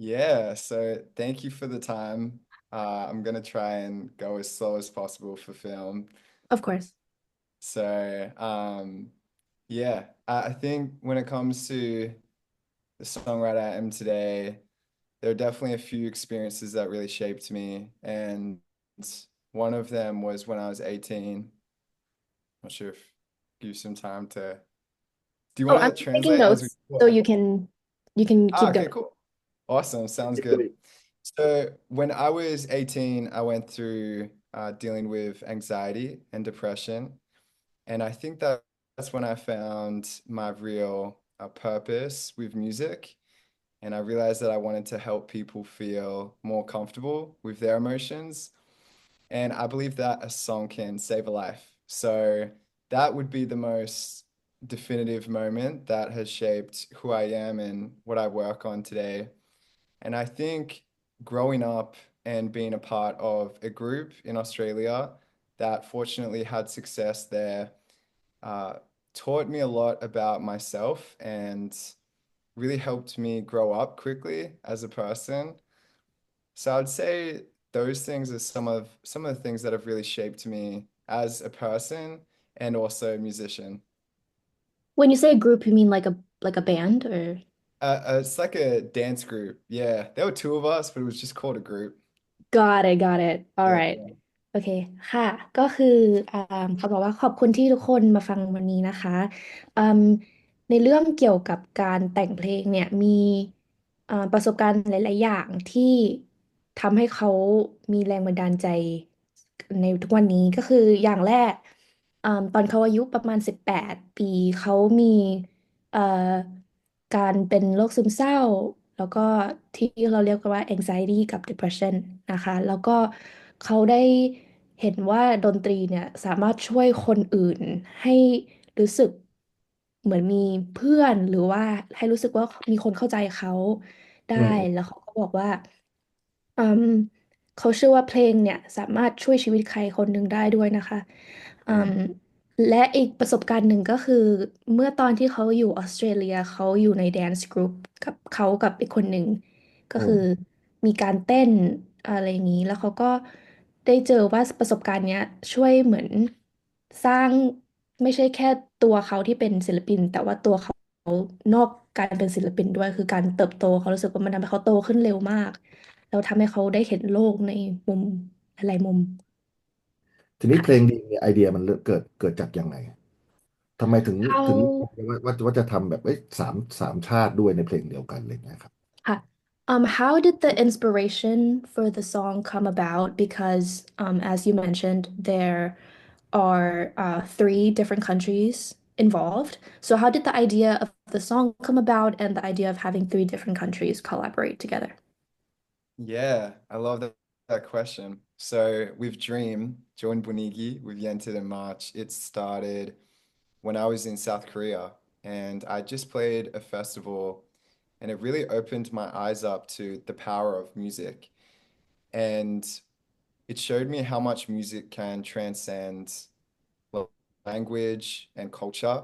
Yeah, so thank you for the time. I'm gonna try and go as slow as possible for film. Of course. So, yeah, I think when it comes to the songwriter I am today, there are definitely a few experiences that really shaped me, and one of them was when I was 18. Not sure if give you some time to. Do you Oh, want I'm to taking translate as we notes so talk? you can keep Okay, going. cool. Awesome. Sounds good. So when I was 18, I went through dealing with anxiety and depression. And I think that's when I found my real purpose with music. And I realized that I wanted to help people feel more comfortable with their emotions. And I believe that a song can save a life. So that would be the most definitive moment that has shaped who I am and what I work on today. And I think growing up and being a part of a group in Australia that fortunately had success there uh, taught me a lot about myself and really helped me grow up quickly as a person. So I'd say those things are some of the things that have really shaped me as a person and also a musician. When you say a group, you mean like a band or? It's like a dance group. Yeah, there were two of us, but it was just called a group. Got it all Yeah. right โอเคค่ะก็คืออ่าเขาบอกว่าขอบคุณที่ทุกคนมาฟังวันนี้นะคะอืมในเรื่องเกี่ยวกับการแต่งเพลงเนี่ยมีประสบการณ์หลายๆอย่างที่ทำให้เขามีแรงบันดาลใจในทุกวันนี้ก็คืออย่างแรกตอนเขาอายุประมาณ18 ปีเขามีเอ่อการเป็นโรคซึมเศร้า แล้วก็ที่เราเรียกกันว่า anxiety กับ depression นะคะแล้วก็เขาได้เห็นว่าดนตรีเนี่ยสามารถช่วยคนอื่นให้รู้สึกเหมือนมีเพื่อนหรือว่าให้รู้สึกว่ามีคนเข้าใจเขาได้อืมแล้วเขาก็บอกว่าอืมเขาเชื่อว่าเพลงเนี่ยสามารถช่วยชีวิตใครคนหนึ่งได้ด้วยนะคะอืม อืมและอีกประสบการณ์หนึ่งก็คือเมื่อตอนที่เขาอยู่ออสเตรเลียเขาอยู่ในแดนซ์กรุ๊ปกับเขากับอีกคนหนึ่งก็คืออืมมีการเต้นอะไรอย่างนี้แล้วเขาก็ได้เจอว่าประสบการณ์เนี้ยช่วยเหมือนสร้างไม่ใช่แค่ตัวเขาที่เป็นศิลปินแต่ว่าตัวเขานอกการเป็นศิลปินด้วยคือการเติบโตเขารู้สึกว่ามันทำให้เขาโตขึ้นเร็วมากแล้วทำให้เขาได้เห็นโลกในมุมหลายๆมุมทีนี้เพลงค่ะดีเนี่ยไอเดียมันเกิดจากยังไงทำไมถึงเขา ถึงว่าจะทำแบบสามชาติด้วยในเพลงเดียวกันอะไรเงี้ยครับ Hi. How did the inspiration for the song come about? Because, as you mentioned, there are three different countries involved. So, how did the idea of the song come about and the idea of having three different countries collaborate together? Yeah, I love that question. So with Dream, Join Bunigi, we've entered in March. It started when I was in South Korea and I just played a festival and it really opened my eyes up to the power of music. And it showed me how much music can transcend well, language and culture.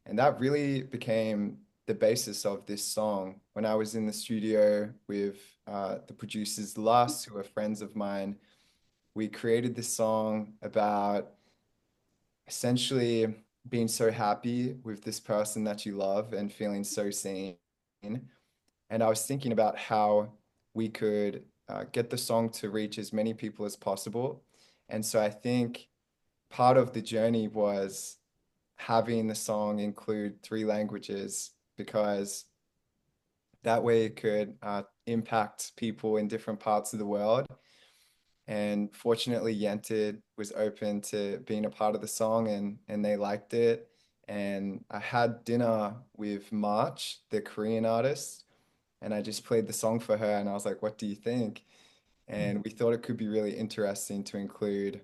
And that really became the basis of this song. When I was in the studio with the producers Lust, who are friends of mine, we created this song about essentially being so happy with this person that you love and feeling so seen. And I was thinking about how we could get the song to reach as many people as possible. And so I think part of the journey was having the song include three languages because that way it could impact people in different parts of the world. And fortunately, Yented was open to being a part of the song and they liked it. And I had dinner with March, the Korean artist, and I just played the song for her and I was like, what do you think? And we thought it could be really interesting to include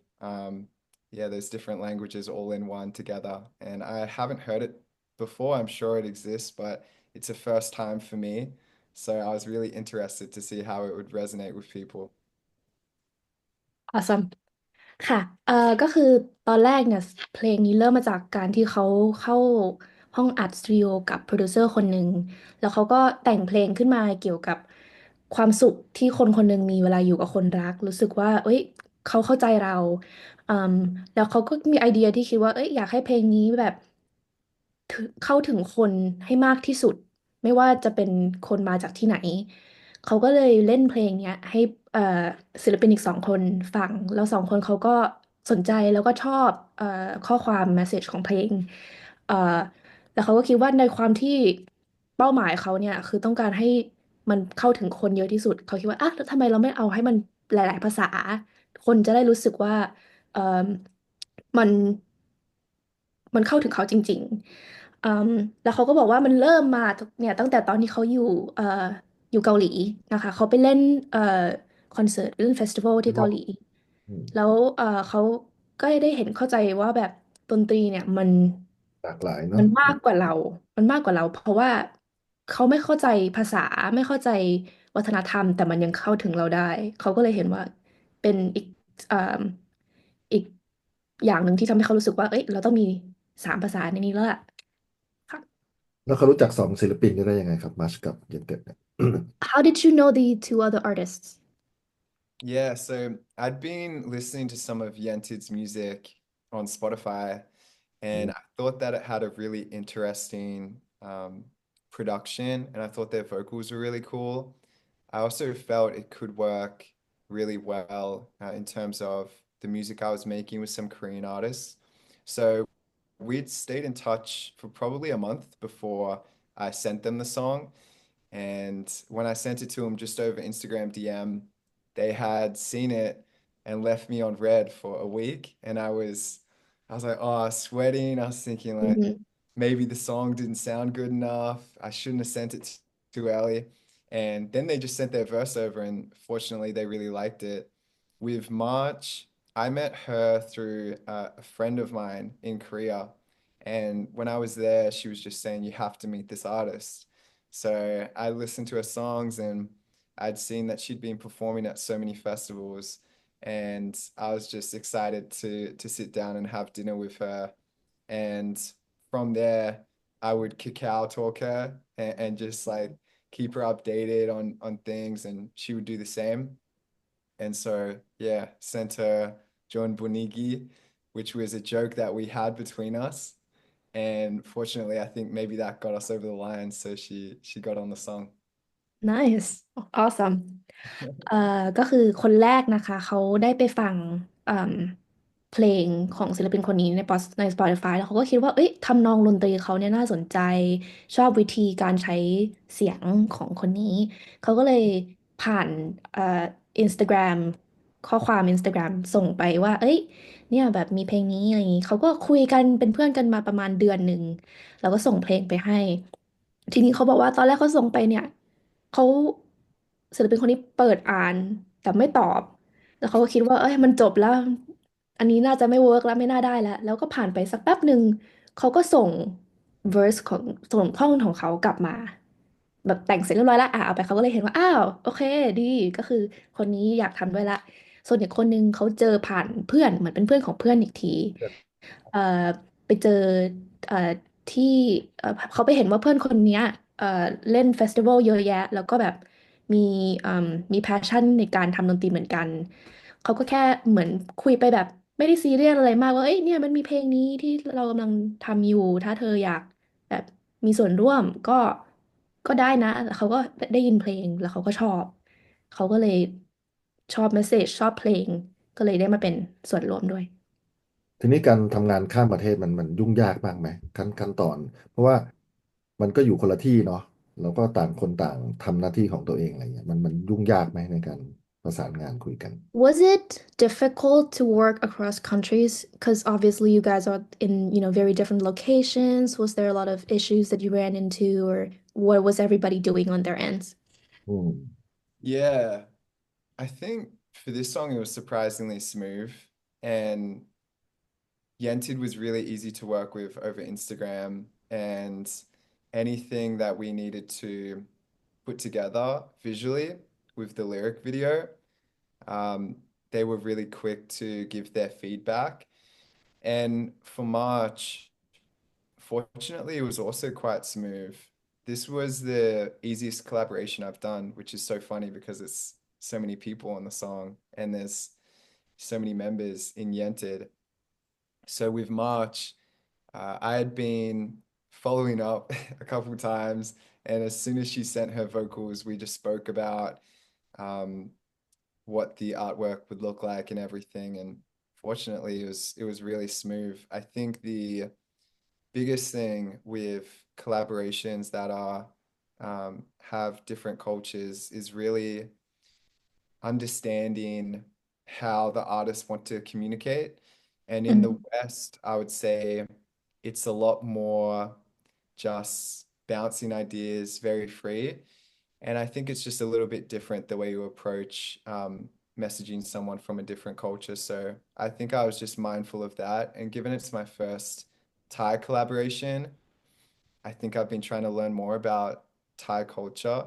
yeah, those different languages all in one together. And I haven't heard it before. I'm sure it exists, but it's a first time for me. So I was really interested to see how it would resonate with people. Awesome. ค่ะก็คือตอนแรกเนี่ยเพลงนี้เริ่มมาจากการที่เขาเข้าห้องอัดสตูดิโอกับโปรดิวเซอร์คนหนึ่งแล้วเขาก็แต่งเพลงขึ้นมาเกี่ยวกับ ความสุขที่คนคนหนึ่งมีเวลาอยู่กับคนรักรู้สึกว่าเอ้ยเขาเข้าใจเราอืมแล้วเขาก็มีไอเดียที่คิดว่าเอ้ยอยากให้เพลงนี้แบบเข้าถึงคนให้มากที่สุดไม่ว่าจะเป็นคนมาจากที่ไหนเขาก็เลยเล่นเพลงเนี้ยให้เอ่อศิลปินอีก2 คนฟังแล้ว2 คนเขาก็สนใจแล้วก็ชอบข้อความแมสเสจของเพลงเอ่อ แล้วเขาก็คิดว่าในความที่เป้าหมายเขาเนี่ยคือต้องการให้มันเข้าถึงคนเยอะที่สุดเขาคิดว่าอ่ะแล้วทำไมเราไม่เอาให้มันหลายๆภาษาคนจะได้รู้สึกว่าเออมันมันเข้าถึงเขาจริงๆแล้วเขาก็บอกว่ามันเริ่มมาเนี่ยตั้งแต่ตอนที่เขาเอ่ออยู่เกาหลีนะคะเขาไปเล่นเอ่อคอนเสิร์ตเล่นเฟสติวัลที่เกาหลีอืมแล้วเขาก็ได้เห็นเข้าใจว่าแบบดนตรีเนี่ยหลากหลายเนาะมันมากกว่าเรา มันมากกว่าเราเพราะว่าเขาไม่เข้าใจภาษาไม่เข้าใจวัฒนธรรมแต่มันยังเข้าถึงเราได้เขาก็เลยเห็นว่าเป็นเอ่ออีกอย่างหนึ่งที่ทำให้เขารู้สึกว่าเอ้ยเราต้องมี3 ภาษาในนี้แล้วล่ะค่ะ แล้วเขารู้จัก2 ศิลปินนี้ได้ยังไงครับมัชกับเยนเต็ดเนี่ย How did you know the 2 other artists? Yeah, so I'd been listening to some of Yentid's music on Spotify, อื and ม I thought that it had a really interesting production, and I thought their vocals were really cool. I also felt it could work really well in terms of the music I was making with some Korean artists. So we'd stayed in touch for probably a month before I sent them the song. And when I sent it to them just over Instagram DM, they had seen it and left me on red for a week. And I was like, oh, sweating. I was thinking like Mhm. maybe the song didn't sound good enough. I shouldn't have sent it too early. And then they just sent their verse over, and fortunately, they really liked it. With March, I met her through a friend of mine in Korea. And when I was there, she was just saying, you have to meet this artist. So I listened to her songs, and I'd seen that she'd been performing at so many festivals, and I was just excited to sit down and have dinner with her. And from there, I would cacao talk her and just like keep her updated on things, and she would do the same. And so yeah, sent her John Bunigi, which was a joke that we had between us. And fortunately, I think maybe that got us over the line, so she got on the song. Nice awesome เอ่อก็คือคนแรกนะคะเขาได้ไปฟังเอ่มเพลงของศิลปินคนนี้ใน Spotify แล้วเขาก็คิดว่าเอ้ยทำนองดนตรีเขาเนี่ยน่าสนใจชอบวิธีการใช้เสียงของคนนี้เขาก็เลยผ่านInstagram ข้อความ Instagram ส่งไปว่าเอ้ยเนี่ยแบบมีเพลงนี้อะไรอย่างนี้เขาก็คุยกันเป็นเพื่อนกันมาประมาณ1 เดือนแล้วก็ส่งเพลงไปให้ทีนี้เขาบอกว่าตอนแรกเขาส่งไปเนี่ยเขาศิลปินคนนี้เปิดอ่านแต่ไม่ตอบแล้วเขาก็คิดว่าเอ้ยมันจบแล้วอันนี้น่าจะไม่เวิร์กแล้วไม่น่าได้แล้วก็ผ่านไปสักแป๊บหนึ่งเขาก็ส่ง verse ของส่งท่อนของเขากลับมาแบบแต่งเสร็จเรียบร้อยแล้วเอาไปเขาก็เลยเห็นว่าอ้าวโอเคดีก็คือคนนี้อยากทำด้วยละส่วนอีกคนนึงเขาเจอผ่านเพื่อนเหมือนเป็นเพื่อนของเพื่อนอีกที เอ่อไปเจอเอ่อที่เขาไปเห็นว่าเพื่อนคนเนี้ยเอ่อเล่นเฟสติวัลเยอะแยะแล้วก็แบบมีมีแพชชั่นในการทำดนตรีเหมือนกันเขาก็แค่เหมือนคุยไปแบบไม่ได้ซีเรียสอะไรมากว่าเอ้ยเนี่ยมันมีเพลงนี้ที่เรากำลังทำอยู่ถ้าเธออยากแบบมีส่วนร่วมก็ได้นะแล้วเขาก็ได้ยินเพลงแล้วเขาก็ชอบเขาก็เลยชอบเมสเซจชอบเพลงก็เลยได้มาเป็นส่วนร่วมด้วย ทีนี้การทำงานข้ามประเทศมันยุ่งยากมากไหมขั้นตอนเพราะว่ามันก็อยู่คนละที่เนาะแล้วก็ต่างคนต่างทำหน้าที่ของตัวเองอะไรเงี้ยมันยุ่งยากไหมในการประสานงานคุยกัน Was it difficult to work across countries? Because obviously you guys are in, very different locations. Was there a lot of issues that you ran into, or what was everybody doing on their ends? อืม Yeah, I think for this song it was surprisingly smooth, and Yentid was really easy to work with over Instagram, and anything that we needed to put together visually with the lyric video, um, they were really quick to give their feedback. And for March, fortunately, it was also quite smooth. this was the easiest collaboration I've done, which is so funny because it's so many people on the song and there's so many members in Yented. So with March, I had been following up a couple times, and as soon as she sent her vocals, we just spoke about um, what the artwork would look like and everything. And fortunately, it was really smooth. I think the biggest thing with collaborations that are have different cultures is really understanding how the artists want to communicate. And in the West, I would say it's a lot more just bouncing ideas, very free. And I think it's just a little bit different the way you approach messaging someone from a different culture. So I think I was just mindful of that. And given it's my first Thai collaboration, I think I've been trying to learn more about Thai culture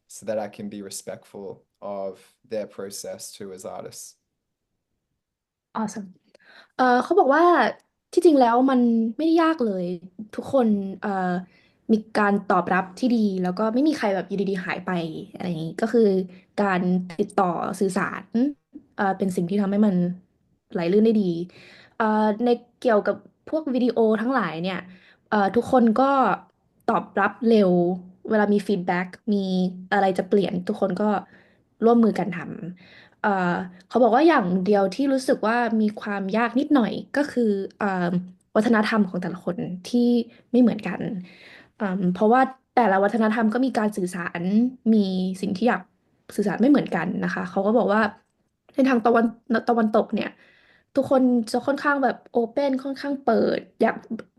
so that I can be respectful of their process too as artists. Awesome เขาบอกว่าที่จริงแล้วมันไม่ได้ยากเลยทุกคนมีการตอบรับที่ดีแล้วก็ไม่มีใครแบบอยู่ดีๆหายไปอะไรอย่างนี้ก็คือการติดต่อสื่อสารเป็นสิ่งที่ทำให้มันไหลลื่นได้ดีในเกี่ยวกับพวกวิดีโอทั้งหลายเนี่ยทุกคนก็ตอบรับเร็วเวลามีฟีดแบ็กมีอะไรจะเปลี่ยนทุกคนก็ร่วมมือกันทำ เขาบอกว่าอย่างเดียวที่รู้สึกว่ามีความยากนิดหน่อยก็คือเอ่อวัฒนธรรมของแต่ละคนที่ไม่เหมือนกันเพราะว่าแต่ละวัฒนธรรมก็มีการสื่อสารมีสิ่งที่อยากสื่อสารไม่เหมือนกันนะคะเขาก็บอกว่าในทางตะวันตกเนี่ยทุกคนจะค่อนข้างแบบโอเ n นค่อนข้างเปิดอย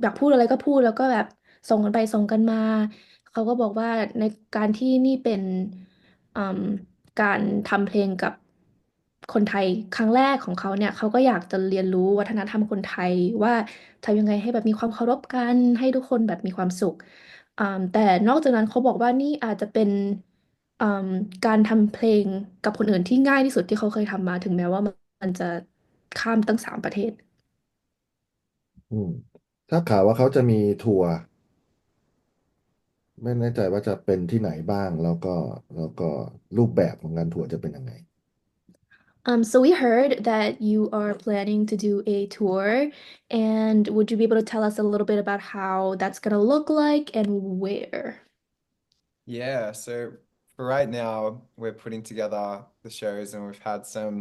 ากพูดอะไรก็พูดแล้วก็แบบส่งกันไปส่งกันมาเขาก็บอกว่าในการที่นี่เป็นอืม การทำเพลงกับคนไทยครั้งแรกของเขาเนี่ยเขาก็อยากจะเรียนรู้วัฒนธรรมคนไทยว่าทำยังไงให้แบบมีความเคารพกันให้ทุกคนแบบมีความสุขแต่นอกจากนั้นเขาบอกว่านี่อาจจะเป็นอืมการทำเพลงกับคนอื่นที่ง่ายที่สุดที่เขาเคยทำมาถึงแม้ว่ามันจะข้ามตั้ง3 ประเทศ อืมถ้าข่าวว่าเขาจะมีทัวร์ไม่แน่ใจว่าจะเป็นที่ไหนบ้างแล้วก็รูปแบบของงานทัวร์จะเป็นยังไง So we heard that you are planning to do a tour, and would you be able to tell us a little bit about how that's gonna look like and where? Yeah, so for right now, we're putting together the shows and we've had some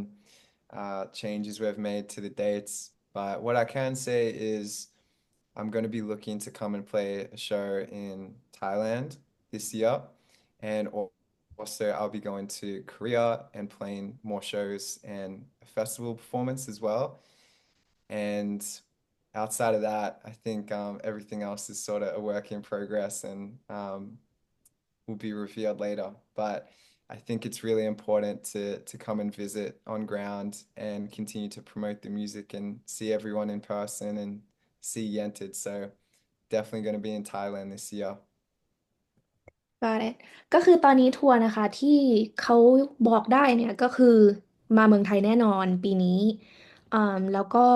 changes we've made to the dates. But what I can say is I'm going to be looking to come and play a show in Thailand this year. And also, I'll be going to Korea and playing more shows and a festival performance as well. And outside of that, I think everything else is sort of a work in progress and will be revealed later. But I think it's really important to come and visit on ground and continue to promote the music and see everyone in person and see Yented. So definitely going to be in Thailand this year. Got it ก็คือตอนนี้ทัวร์นะคะที่เขาบอกได้เนี่ยก็คือมาเมืองไทยแน่นอนปีนี้แล้วก็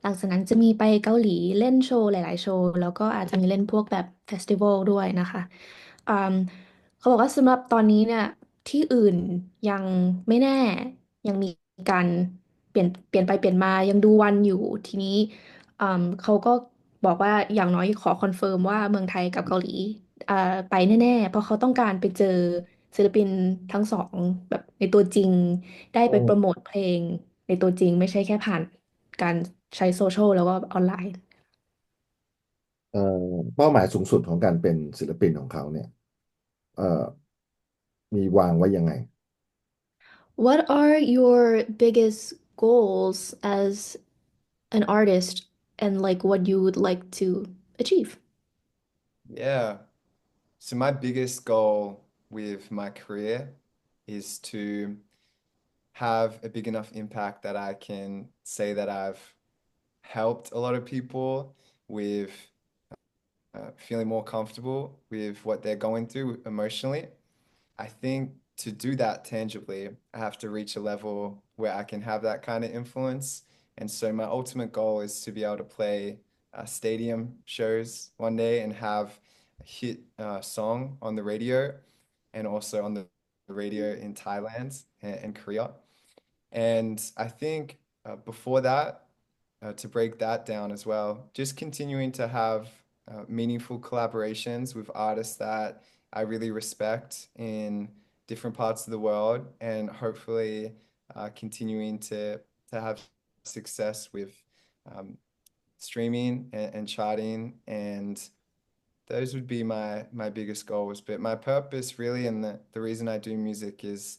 หลังจากนั้นจะมีไปเกาหลีเล่นโชว์หลายๆโชว์แล้วก็อาจจะมีเล่นพวกแบบเฟสติวัลด้วยนะคะอืมเขาบอกว่าสำหรับตอนนี้เนี่ยที่อื่นยังไม่แน่ยังมีการเปลี่ยนไปเปลี่ยนมายังดูวันอยู่ทีนี้เขาก็บอกว่าอย่างน้อยขอคอนเฟิร์มว่าเมืองไทยกับเกาหลี อ่าไปแน่ๆเพราะเขาต้องการไปเจอศิลปินทั้งสองแบบในตัวจริงได้ไปโปรโมทเพลงในตัวจริงไม่ใช่แค่ผ่านการใช้โซเชียลแล้วก็ออนไลน์ เอ่อเป้าหมายสูงสุดของการเป็นศิลปินของเขาเนี่ยเอ่อมีวางไว้ยังไง What are your biggest goals as an artist and like what you would like to achieve? Yeah. So my biggest goal with my career is to have a big enough impact that I can say that I've helped a lot of people with feeling more comfortable with what they're going through emotionally. I think to do that tangibly, I have to reach a level where I can have that kind of influence. And so my ultimate goal is to be able to play stadium shows one day and have hit song on the radio and also on the radio in Thailand and Korea. And I think before that, to break that down as well, just continuing to have meaningful collaborations with artists that I really respect in different parts of the world, and hopefully continuing to have success with um, streaming and charting, and those would be my biggest goals. But my purpose really, and the reason I do music is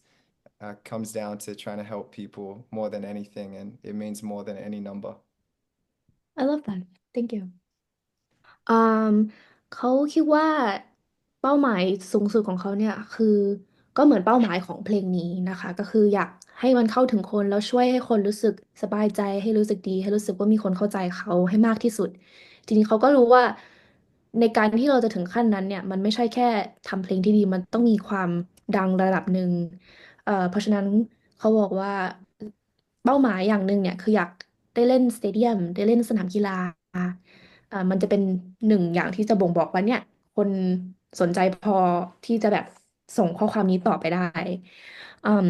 comes down to trying to help people more than anything, and it means more than any number. I love that. Thank you. อืมเขาคิดว่าเป้าหมายสูงสุดของเขาเนี่ยคือก็เหมือนเป้าหมายของเพลงนี้นะคะก็คืออยากให้มันเข้าถึงคนแล้วช่วยให้คนรู้สึกสบายใจให้รู้สึกดีให้รู้สึกว่ามีคนเข้าใจเขาให้มากที่สุดทีนี้เขาก็รู้ว่าในการที่เราจะถึงขั้นนั้นเนี่ยมันไม่ใช่แค่ทำเพลงที่ดีมันต้องมีความดังระดับหนึ่งเพราะฉะนั้นเขาบอกว่าเป้าหมายอย่างหนึ่งเนี่ยคืออยากได้เล่นสเตเดียมได้เล่นสนามกีฬา มันจะเป็นหนึ่งอย่างที่จะบ่งบอกว่าเนี่ยคนสนใจพอที่จะแบบส่งข้อความนี้ต่อไปได้อืม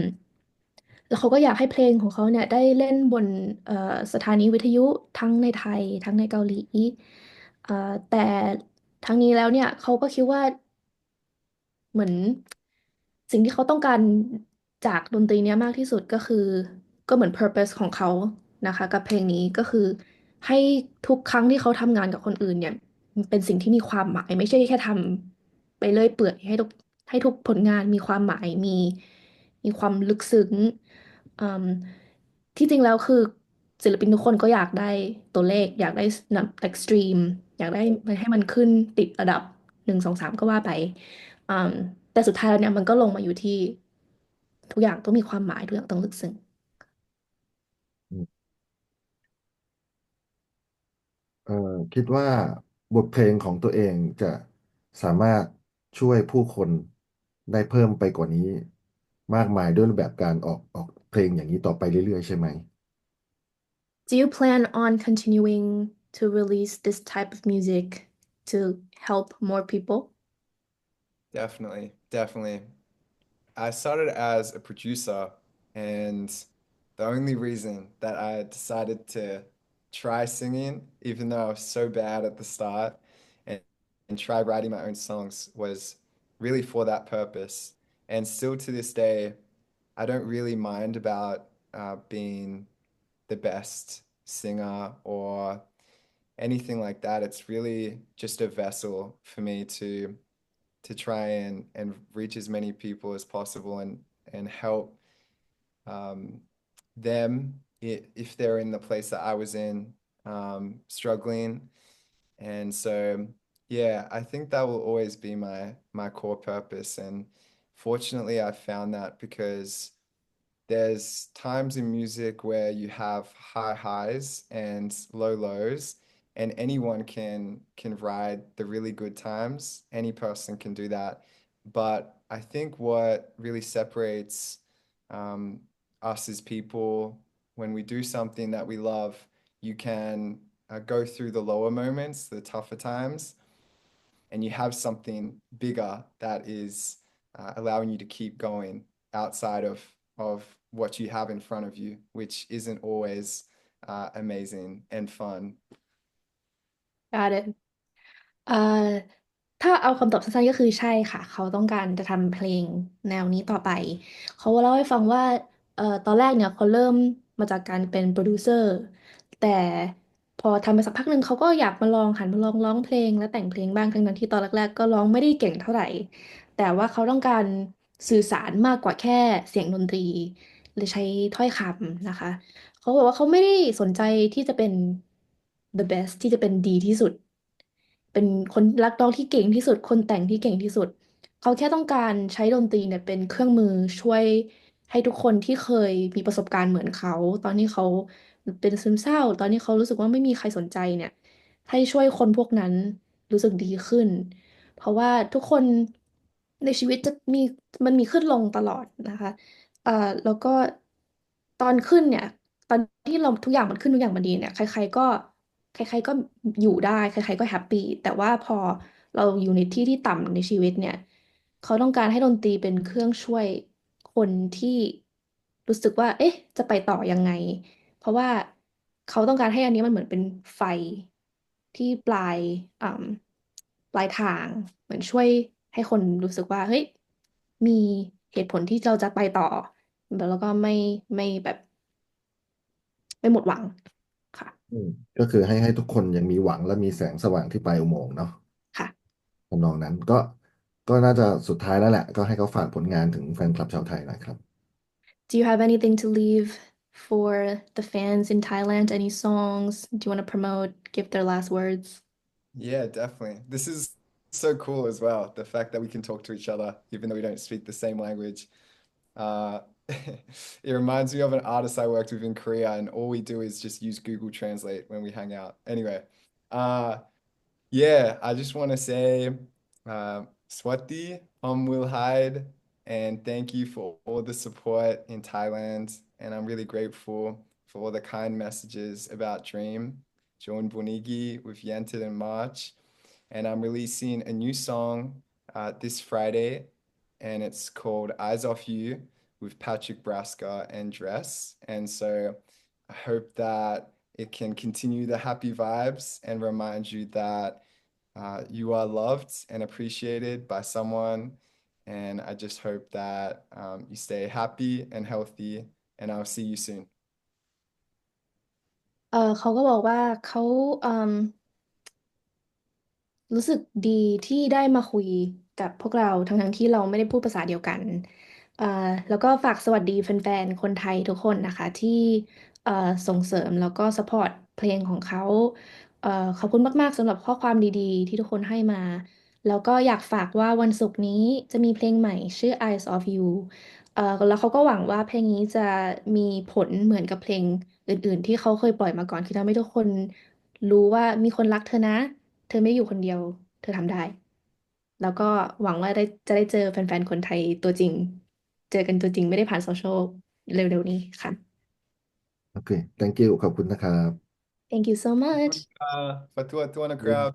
แล้วเขาก็อยากให้เพลงของเขาเนี่ยได้เล่นบนสถานีวิทยุทั้งในไทยทั้งในเกาหลีแต่ทั้งนี้แล้วเนี่ยเขาก็คิดว่าเหมือนสิ่งที่เขาต้องการจากดนตรีเนี้ยมากที่สุดก็คือก็เหมือน purpose ของเขานะคะกับเพลงนี้ก็คือ ให้ทุกครั้งที่เขาทำงานกับคนอื่นเนี่ยมันเป็นสิ่งที่มีความหมายไม่ใช่แค่ทำไปเรื่อยเปื่อยให้ทุกผลงานมีความหมายมีความลึกซึ้งอืมที่จริงแล้วคือศิลปินทุกคนก็อยากได้ตัวเลขอยากได้นับเอ็กซ์ตรีมอยากได้ให้มันขึ้นติดระดับ1 2 3ก็ว่าไปอืมแต่สุดท้ายแล้วเนี่ยมันก็ลงมาอยู่ที่ทุกอย่างต้องมีความหมายทุกอย่างต้องลึกซึ้ง เอ่อคิดว่าบทเพลงของตัวเองจะสามารถช่วยผู้คนได้เพิ่มไปกว่านี้มากมายด้วยรูปแบบการออกเพลงอย่างนี้ต่อไปเรื่อยๆใช่ไหม Do you plan on continuing to release this type of music to help more people? Definitely, definitely. I started as a producer, and the only reason that I decided to try singing, even though I was so bad at the start, and, and try writing my own songs was really for that purpose. And still to this day, I don't really mind about being the best singer or anything like that. It's really just a vessel for me to try and reach as many people as possible and help um, them if they're in the place that I was in, struggling. And so, yeah, I think that will always be my core purpose. And fortunately, I found that because there's times in music where you have high highs and low lows, and anyone can ride the really good times. Any person can do that. But I think what really separates um, us as people when we do something that we love, you can go through the lower moments, the tougher times, and you have something bigger that is allowing you to keep going outside of what you have in front of you, which isn't always amazing and fun. Got it. เอ่อถ้าเอาคำตอบสั้นๆก็คือใช่ค่ะเขาต้องการจะทำเพลงแนวนี้ต่อไปเขาเล่าให้ฟังว่าตอนแรกเนี่ยเขาเริ่มมาจากการเป็นโปรดิวเซอร์แต่พอทำไปสักพักหนึ่งเขาก็อยากมาลองหันมาลองร้องเพลงและแต่งเพลงบ้างทั้งนั้นที่ตอนแรกๆก็ร้องไม่ได้เก่งเท่าไหร่แต่ว่าเขาต้องการสื่อสารมากกว่าแค่เสียงดนตรีเลยใช้ถ้อยคำนะคะ เขาบอกว่าเขาไม่ได้สนใจที่จะเป็น the best ที่จะเป็นดีที่สุด เป็นคนรักร้องที่เก่งที่สุด คนแต่งที่เก่งที่สุด เขาแค่ต้องการใช้ดนตรีเนี่ยเป็นเครื่องมือช่วยให้ทุกคนที่เคยมีประสบการณ์เหมือนเขาตอนที่เขาเป็นซึมเศร้าตอนที่เขารู้สึกว่าไม่มีใครสนใจเนี่ยให้ช่วยคนพวกนั้นรู้สึกดีขึ้น เพราะว่าทุกคนในชีวิตจะมีมันมีขึ้นลงตลอดนะคะ แล้วก็ตอนขึ้นเนี่ยตอนที่เราทุกอย่างมันขึ้นทุกอย่างมันดีเนี่ยใครๆก็อยู่ได้ใครๆก็แฮปปี้แต่ว่าพอ เราอยู่ในที่ที่ต่ำในชีวิตเนี่ยเขาต้องการให้ดนตรีเป็นเครื่องช่วยคนที่รู้สึกว่าเอ๊ะจะไปต่อยังไงเพราะว่าเขาต้องการให้อันนี้มันเหมือนเป็นไฟที่อ่าปลายทางเหมือนช่วยให้คนรู้สึกว่าเฮ้ยมีเหตุผลที่เราจะไปต่อแล้วก็ไม่แบบไม่หมดหวังค่ะอืมก็คือให้ทุกคนยังมีหวังและมีแสงสว่างที่ปลายอุโมงค์เนาะค่ะ ทำนองนั้นก็น่าจะสุดท้ายแล้วแหละก็ให้เขาฝากผลงานถึงแฟนคลับชาวไทยหน่อยครับ Do you have anything to leave for the fans in Thailand? Any songs? Do you want to promote? Give their last words? Yeah, definitely. This is so cool as well. The fact that we can talk to each other, even though we don't speak the same language. Uh, it reminds me of an artist I worked with in Korea, and all we do is just use Google Translate when we hang out. Anyway, uh, yeah, I just want to say, Swati, Will Hyde, and thank you for all the support in Thailand. And I'm really grateful for all the kind messages about Dream, Joan Bonigi with Yented in March. And I'm releasing a new song this Friday, and it's called Eyes Off You with Patrick Braska and Dress. And so I hope that it can continue the happy vibes and remind you that you are loved and appreciated by someone. And I just hope that you stay happy and healthy, and I'll see you soon. เขาก็บอกว่าเขาเอ่ม รู้สึกดีที่ได้มาคุยกับพวกเราทั้งที่เราไม่ได้พูดภาษาเดียวกันเอ่อแล้วก็ฝากสวัสดีแฟนๆคนไทยทุกคนนะคะที่ส่งเสริมแล้วก็สปอร์ตเพลงของเขาเอ่อขอบคุณมากๆสำหรับข้อความดีๆที่ทุกคนให้มาแล้วก็อยากฝากว่าวันศุกร์นี้จะมีเพลงใหม่ชื่อ Eyes of You แล้วเขาก็หวังว่าเพลงนี้จะมีผลเหมือนกับเพลงอื่นๆที่เขาเคยปล่อยมาก่อนคือทำให้ทุกคนรู้ว่ามีคนรักเธอนะ เธอไม่อยู่คนเดียว เธอทำได้ แล้วก็หวังว่าจะได้เจอแฟนๆคนไทยตัวจริง เจอกันตัวจริงไม่ได้ผ่านโซเชียลเร็วๆนี้ค่ะ โอเค thank you ขอบคุณนะครับ Thank you so much Fatua, Fatua, Crowd.